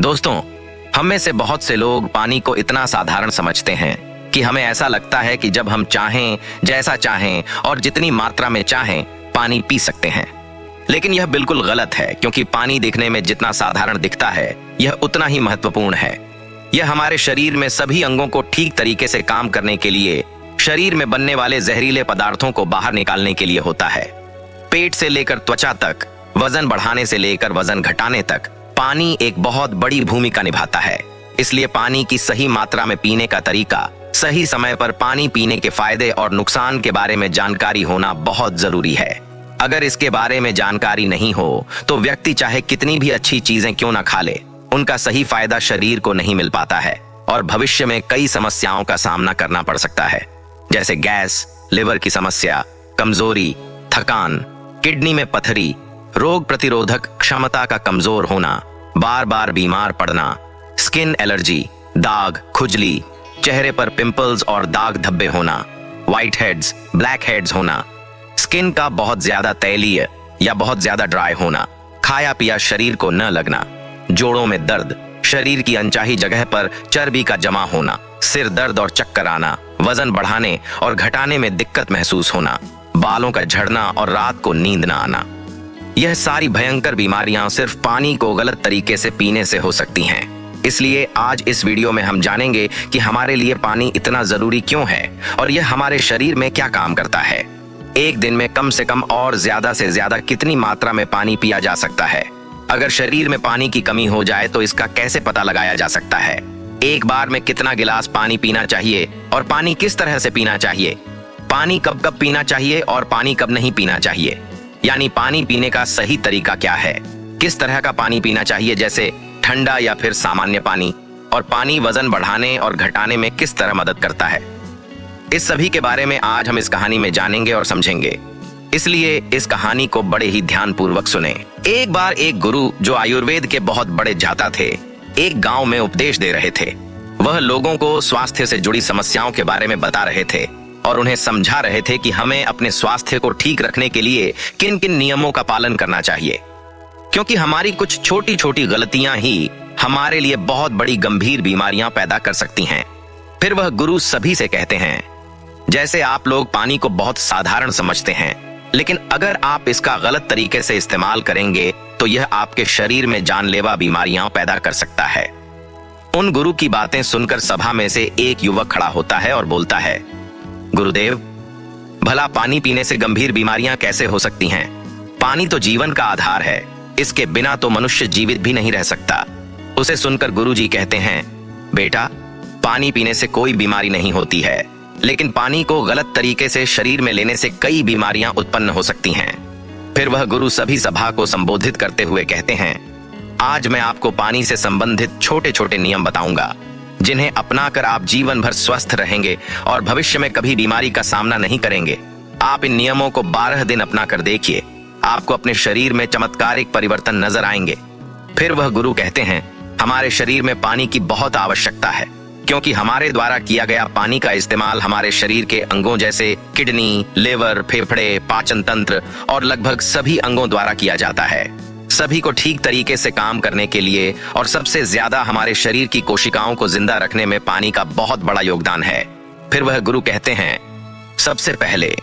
दोस्तों, हम में से बहुत से लोग पानी को इतना साधारण समझते हैं कि हमें ऐसा लगता है कि जब हम चाहें, जैसा चाहें और जितनी मात्रा में चाहें पानी पी सकते हैं। लेकिन यह बिल्कुल गलत है, क्योंकि पानी दिखने में जितना साधारण दिखता है यह उतना ही महत्वपूर्ण है। यह हमारे शरीर में सभी अंगों को ठीक तरीके से काम करने के लिए, शरीर में बनने वाले जहरीले पदार्थों को बाहर निकालने के लिए होता है। पेट से लेकर त्वचा तक, वजन बढ़ाने से लेकर वजन घटाने तक पानी एक बहुत बड़ी भूमिका निभाता है। इसलिए पानी की सही मात्रा में पीने का तरीका, सही समय पर पानी पीने के फायदे और नुकसान के बारे में जानकारी होना बहुत जरूरी है। अगर इसके बारे में जानकारी नहीं हो तो व्यक्ति चाहे कितनी भी अच्छी चीजें क्यों ना खा ले, उनका सही फायदा शरीर को नहीं मिल पाता है और भविष्य में कई समस्याओं का सामना करना पड़ सकता है, जैसे गैस, लिवर की समस्या, कमजोरी, थकान, किडनी में पथरी, रोग प्रतिरोधक क्षमता का कमजोर होना, बार बार बीमार पड़ना, स्किन एलर्जी, दाग, खुजली, चेहरे पर पिंपल्स और दाग धब्बे होना, व्हाइट हेड्स, ब्लैक हेड्स होना, स्किन का बहुत ज्यादा तैलीय या बहुत ज्यादा ड्राई होना, खाया पिया शरीर को न लगना, जोड़ों में दर्द, शरीर की अनचाही जगह पर चर्बी का जमा होना, सिर दर्द और चक्कर आना, वजन बढ़ाने और घटाने में दिक्कत महसूस होना, बालों का झड़ना और रात को नींद न आना। यह सारी भयंकर बीमारियां सिर्फ पानी को गलत तरीके से पीने से हो सकती हैं। इसलिए आज इस वीडियो में हम जानेंगे कि हमारे लिए पानी इतना जरूरी क्यों है और यह हमारे शरीर में क्या काम करता है। एक दिन में कम से कम और ज्यादा से ज्यादा कितनी मात्रा में पानी पिया जा सकता है। अगर शरीर में पानी की कमी हो जाए तो इसका कैसे पता लगाया जा सकता है। एक बार में कितना गिलास पानी पीना चाहिए और पानी किस तरह से पीना चाहिए। पानी कब कब पीना चाहिए और पानी कब नहीं पीना चाहिए, यानी पानी पीने का सही तरीका क्या है। किस तरह का पानी पीना चाहिए, जैसे ठंडा या फिर सामान्य पानी, और पानी वजन बढ़ाने और घटाने में किस तरह मदद करता है। इस सभी के बारे में आज हम इस कहानी में जानेंगे और समझेंगे। इसलिए इस कहानी को बड़े ही ध्यानपूर्वक सुने। एक बार एक गुरु, जो आयुर्वेद के बहुत बड़े जाता थे, एक गांव में उपदेश दे रहे थे। वह लोगों को स्वास्थ्य से जुड़ी समस्याओं के बारे में बता रहे थे और उन्हें समझा रहे थे कि हमें अपने स्वास्थ्य को ठीक रखने के लिए किन किन नियमों का पालन करना चाहिए, क्योंकि हमारी कुछ छोटी छोटी गलतियां ही हमारे लिए बहुत बड़ी गंभीर बीमारियां पैदा कर सकती हैं। फिर वह गुरु सभी से कहते हैं, जैसे आप लोग पानी को बहुत साधारण समझते हैं, लेकिन अगर आप इसका गलत तरीके से इस्तेमाल करेंगे तो यह आपके शरीर में जानलेवा बीमारियां पैदा कर सकता है। उन गुरु की बातें सुनकर सभा में से एक युवक खड़ा होता है और बोलता है, गुरुदेव, भला पानी पीने से गंभीर बीमारियां कैसे हो सकती हैं? पानी तो जीवन का आधार है, इसके बिना तो मनुष्य जीवित भी नहीं रह सकता। उसे सुनकर गुरुजी कहते हैं, बेटा, पानी पीने से कोई बीमारी नहीं होती है, लेकिन पानी को गलत तरीके से शरीर में लेने से कई बीमारियां उत्पन्न हो सकती हैं। फिर वह गुरु सभी सभा को संबोधित करते हुए कहते हैं, आज मैं आपको पानी से संबंधित छोटे छोटे नियम बताऊंगा, जिन्हें अपनाकर आप जीवन भर स्वस्थ रहेंगे और भविष्य में कभी बीमारी का सामना नहीं करेंगे। आप इन नियमों को 12 दिन अपना कर देखिए, आपको अपने शरीर में चमत्कारिक परिवर्तन नजर आएंगे। फिर वह गुरु कहते हैं, हमारे शरीर में पानी की बहुत आवश्यकता है, क्योंकि हमारे द्वारा किया गया पानी का इस्तेमाल हमारे शरीर के अंगों जैसे किडनी, लिवर, फेफड़े, पाचन तंत्र और लगभग सभी अंगों द्वारा किया जाता है। सभी को ठीक तरीके से काम करने के लिए और सबसे ज्यादा हमारे शरीर की कोशिकाओं को जिंदा रखने में पानी का बहुत बड़ा योगदान है। फिर वह गुरु कहते हैं, सबसे पहले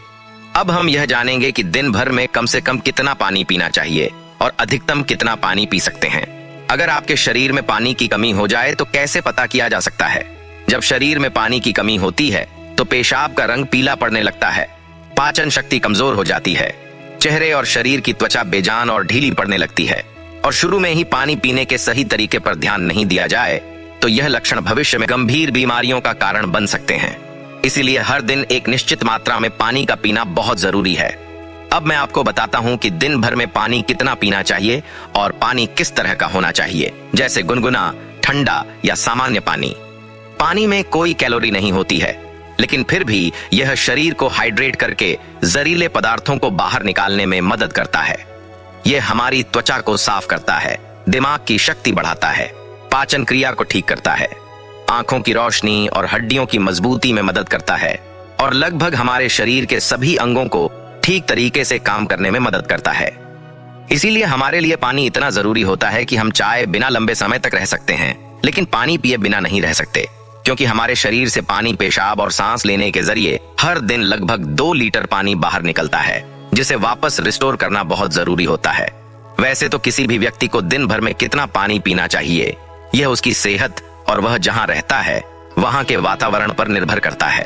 अब हम यह जानेंगे कि दिन भर में कम से कम कितना पानी पीना चाहिए और अधिकतम कितना पानी पी सकते हैं। अगर आपके शरीर में पानी की कमी हो जाए तो कैसे पता किया जा सकता है। जब शरीर में पानी की कमी होती है तो पेशाब का रंग पीला पड़ने लगता है, पाचन शक्ति कमजोर हो जाती है, चेहरे और शरीर की त्वचा बेजान और ढीली पड़ने लगती है, और शुरू में ही पानी पीने के सही तरीके पर ध्यान नहीं दिया जाए तो यह लक्षण भविष्य में गंभीर बीमारियों का कारण बन सकते हैं। इसीलिए हर दिन एक निश्चित मात्रा में पानी का पीना बहुत जरूरी है। अब मैं आपको बताता हूं कि दिन भर में पानी कितना पीना चाहिए और पानी किस तरह का होना चाहिए, जैसे गुनगुना, ठंडा या सामान्य पानी। पानी में कोई कैलोरी नहीं होती है, लेकिन फिर भी यह शरीर को हाइड्रेट करके जहरीले पदार्थों को बाहर निकालने में मदद करता है। यह हमारी त्वचा को साफ करता है, दिमाग की शक्ति बढ़ाता है, पाचन क्रिया को ठीक करता है, आंखों की रोशनी और हड्डियों की मजबूती में मदद करता है और लगभग हमारे शरीर के सभी अंगों को ठीक तरीके से काम करने में मदद करता है। इसीलिए हमारे लिए पानी इतना जरूरी होता है कि हम चाहे बिना लंबे समय तक रह सकते हैं, लेकिन पानी पिए बिना नहीं रह सकते, क्योंकि हमारे शरीर से पानी पेशाब और सांस लेने के जरिए हर दिन लगभग 2 लीटर पानी बाहर निकलता है, जिसे वापस रिस्टोर करना बहुत जरूरी होता है। वैसे तो किसी भी व्यक्ति को दिन भर में कितना पानी पीना चाहिए, यह उसकी सेहत और वह जहां रहता है वहां के वातावरण पर निर्भर करता है।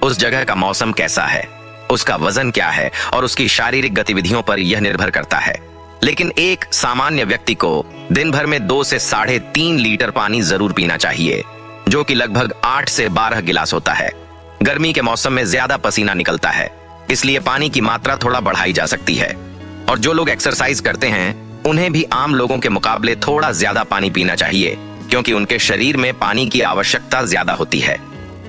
उस जगह का मौसम कैसा है, उसका वजन क्या है और उसकी शारीरिक गतिविधियों पर यह निर्भर करता है। लेकिन एक सामान्य व्यक्ति को दिन भर में 2 से 3.5 लीटर पानी जरूर पीना चाहिए, जो कि लगभग 8 से 12 गिलास होता है। गर्मी के मौसम में ज्यादा पसीना निकलता है, इसलिए पानी की मात्रा थोड़ा बढ़ाई जा सकती है। और जो लोग एक्सरसाइज करते हैं उन्हें भी आम लोगों के मुकाबले थोड़ा ज्यादा पानी पीना चाहिए, क्योंकि उनके शरीर में पानी की आवश्यकता ज्यादा होती है।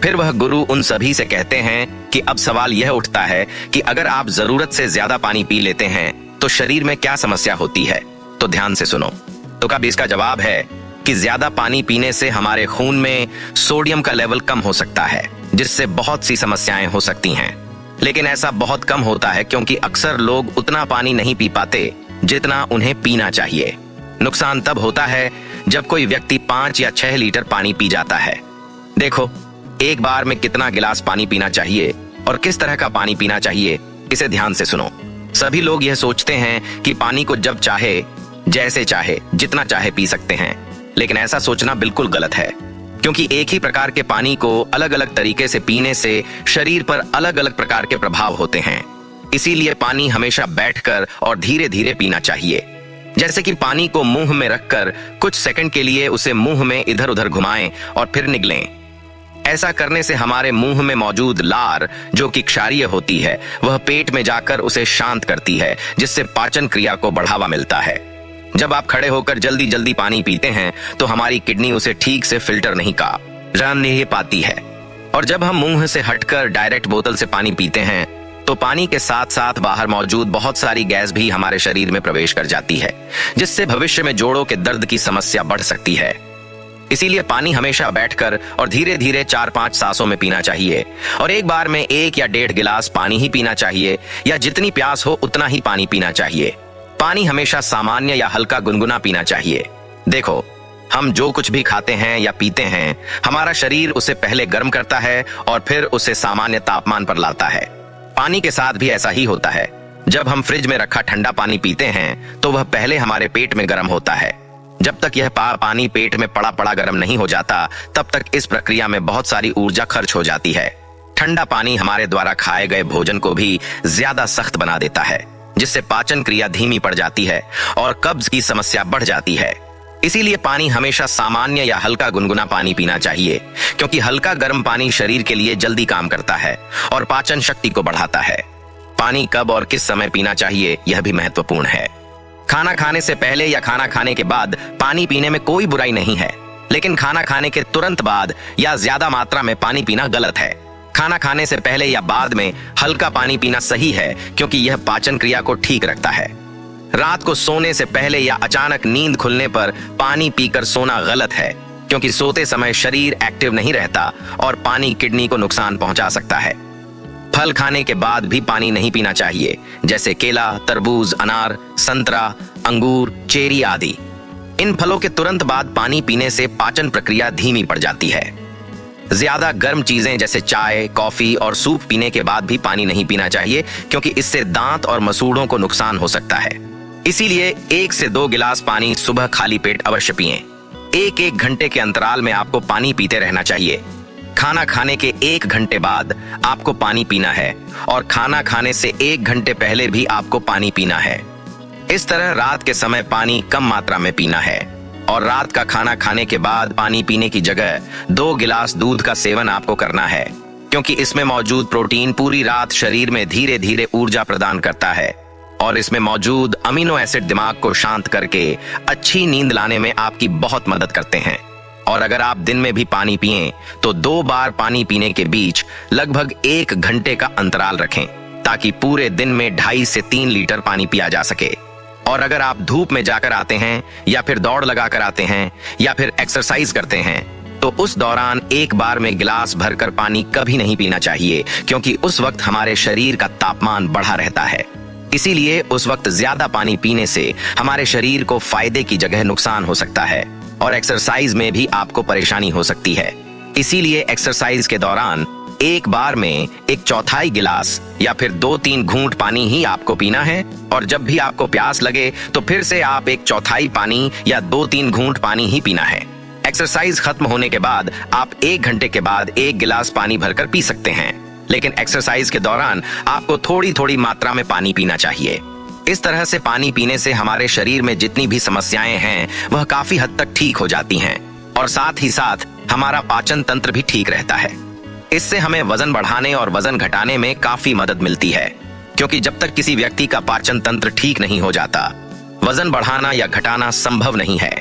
फिर वह गुरु उन सभी से कहते हैं कि अब सवाल यह उठता है कि अगर आप जरूरत से ज्यादा पानी पी लेते हैं तो शरीर में क्या समस्या होती है। तो ध्यान से सुनो। तो कब इसका जवाब है कि ज्यादा पानी पीने से हमारे खून में सोडियम का लेवल कम हो सकता है, जिससे बहुत सी समस्याएं हो सकती हैं। लेकिन ऐसा बहुत कम होता है, क्योंकि अक्सर लोग उतना पानी नहीं पी पाते जितना उन्हें पीना चाहिए। नुकसान तब होता है जब कोई व्यक्ति 5 या 6 लीटर पानी पी जाता है। देखो, एक बार में कितना गिलास पानी पीना चाहिए और किस तरह का पानी पीना चाहिए, इसे ध्यान से सुनो। सभी लोग यह सोचते हैं कि पानी को जब चाहे, जैसे चाहे, जितना चाहे पी सकते हैं, लेकिन ऐसा सोचना बिल्कुल गलत है, क्योंकि एक ही प्रकार के पानी को अलग अलग तरीके से पीने से शरीर पर अलग अलग प्रकार के प्रभाव होते हैं। इसीलिए पानी हमेशा बैठकर और धीरे धीरे पीना चाहिए। जैसे कि पानी को मुंह में रखकर कुछ सेकंड के लिए उसे मुंह में इधर उधर घुमाएं और फिर निगलें। ऐसा करने से हमारे मुंह में मौजूद लार, जो कि क्षारीय होती है, वह पेट में जाकर उसे शांत करती है, जिससे पाचन क्रिया को बढ़ावा मिलता है। जब आप खड़े होकर जल्दी जल्दी पानी पीते हैं तो हमारी किडनी उसे ठीक से फिल्टर नहीं पाती है, और जब हम मुंह से हटकर डायरेक्ट बोतल से पानी पीते हैं तो पानी के साथ साथ बाहर मौजूद बहुत सारी गैस भी हमारे शरीर में प्रवेश कर जाती है, जिससे भविष्य में जोड़ों के दर्द की समस्या बढ़ सकती है। इसीलिए पानी हमेशा बैठकर और धीरे धीरे 4-5 सांसों में पीना चाहिए, और एक बार में 1 या 1.5 गिलास पानी ही पीना चाहिए, या जितनी प्यास हो उतना ही पानी पीना चाहिए। पानी हमेशा सामान्य या हल्का गुनगुना पीना चाहिए। देखो, हम जो कुछ भी खाते हैं या पीते हैं, हमारा शरीर उसे पहले गर्म करता है और फिर उसे सामान्य तापमान पर लाता है। पानी के साथ भी ऐसा ही होता है। जब हम फ्रिज में रखा ठंडा पानी पीते हैं तो वह पहले हमारे पेट में गर्म होता है। जब तक यह पानी पेट में पड़ा पड़ा गर्म नहीं हो जाता, तब तक इस प्रक्रिया में बहुत सारी ऊर्जा खर्च हो जाती है। ठंडा पानी हमारे द्वारा खाए गए भोजन को भी ज्यादा सख्त बना देता है, जिससे पाचन क्रिया धीमी पड़ जाती है और कब्ज की समस्या बढ़ जाती है। इसीलिए पानी हमेशा सामान्य या हल्का गुनगुना पानी पीना चाहिए, क्योंकि हल्का गर्म पानी शरीर के लिए जल्दी काम करता है और पाचन शक्ति को बढ़ाता है। पानी कब और किस समय पीना चाहिए, यह भी महत्वपूर्ण है। खाना खाने से पहले या खाना खाने के बाद पानी पीने में कोई बुराई नहीं है, लेकिन खाना खाने के तुरंत बाद या ज्यादा मात्रा में पानी पीना गलत है। खाना खाने से पहले या बाद में हल्का पानी पीना सही है, क्योंकि यह पाचन क्रिया को ठीक रखता है। रात को सोने से पहले या अचानक नींद खुलने पर पानी पीकर सोना गलत है, क्योंकि सोते समय शरीर एक्टिव नहीं रहता और पानी किडनी को नुकसान पहुंचा सकता है। फल खाने के बाद भी पानी नहीं पीना चाहिए, जैसे केला, तरबूज, अनार, संतरा, अंगूर, चेरी आदि। इन फलों के तुरंत बाद पानी पीने से पाचन प्रक्रिया धीमी पड़ जाती है। ज्यादा गर्म चीजें जैसे चाय, कॉफी और सूप पीने के बाद भी पानी नहीं पीना चाहिए, क्योंकि इससे दांत और मसूड़ों को नुकसान हो सकता है। इसीलिए 1 से 2 गिलास पानी सुबह खाली पेट अवश्य पिएं। 1-1 घंटे के अंतराल में आपको पानी पीते रहना चाहिए। खाना खाने के 1 घंटे बाद आपको पानी पीना है, और खाना खाने से 1 घंटे पहले भी आपको पानी पीना है। इस तरह रात के समय पानी कम मात्रा में पीना है, और रात का खाना खाने के बाद पानी पीने की जगह 2 गिलास दूध का सेवन आपको करना है, क्योंकि इसमें मौजूद प्रोटीन पूरी रात शरीर में धीरे धीरे ऊर्जा प्रदान करता है, और इसमें मौजूद अमीनो एसिड दिमाग को शांत करके अच्छी नींद लाने में आपकी बहुत मदद करते हैं। और अगर आप दिन में भी पानी पिएं तो 2 बार पानी पीने के बीच लगभग 1 घंटे का अंतराल रखें, ताकि पूरे दिन में 2.5 से 3 लीटर पानी पिया जा सके। और अगर आप धूप में जाकर आते हैं, या फिर दौड़ लगाकर आते हैं, या फिर एक्सरसाइज करते हैं, तो उस दौरान एक बार में गिलास भरकर पानी कभी नहीं पीना चाहिए, क्योंकि उस वक्त हमारे शरीर का तापमान बढ़ा रहता है। इसीलिए उस वक्त ज्यादा पानी पीने से हमारे शरीर को फायदे की जगह नुकसान हो सकता है और एक्सरसाइज में भी आपको परेशानी हो सकती है। इसीलिए एक्सरसाइज के दौरान एक बार में 1/4 गिलास या फिर 2-3 घूंट पानी ही आपको पीना है और जब भी आपको प्यास लगे तो फिर से आप 1/4 पानी या 2-3 घूंट पानी ही पीना है। एक्सरसाइज खत्म होने के बाद आप 1 घंटे के बाद 1 गिलास पानी भरकर पी सकते हैं, लेकिन एक्सरसाइज के दौरान आपको थोड़ी थोड़ी मात्रा में पानी पीना चाहिए। इस तरह से पानी पीने से हमारे शरीर में जितनी भी समस्याएं हैं वह काफी हद तक ठीक हो जाती हैं और साथ ही साथ हमारा पाचन तंत्र भी ठीक रहता है। इससे हमें वजन बढ़ाने और वजन घटाने में काफी मदद मिलती है, क्योंकि जब तक किसी व्यक्ति का पाचन तंत्र ठीक नहीं हो जाता वजन बढ़ाना या घटाना संभव नहीं है।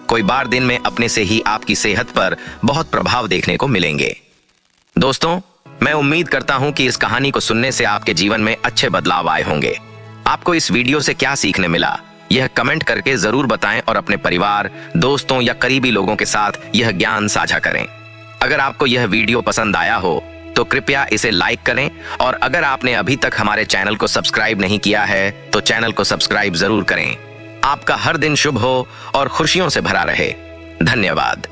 कोई बार दिन में अपने से ही आपकी सेहत पर बहुत प्रभाव देखने को मिलेंगे। दोस्तों, मैं उम्मीद करता हूं कि इस कहानी को सुनने से आपके जीवन में अच्छे बदलाव आए होंगे। आपको इस वीडियो से क्या सीखने मिला यह कमेंट करके जरूर बताएं और अपने परिवार, दोस्तों या करीबी लोगों के साथ यह ज्ञान साझा करें। अगर आपको यह वीडियो पसंद आया हो तो कृपया इसे लाइक करें और अगर आपने अभी तक हमारे चैनल को सब्सक्राइब नहीं किया है तो चैनल को सब्सक्राइब जरूर करें। आपका हर दिन शुभ हो और खुशियों से भरा रहे। धन्यवाद।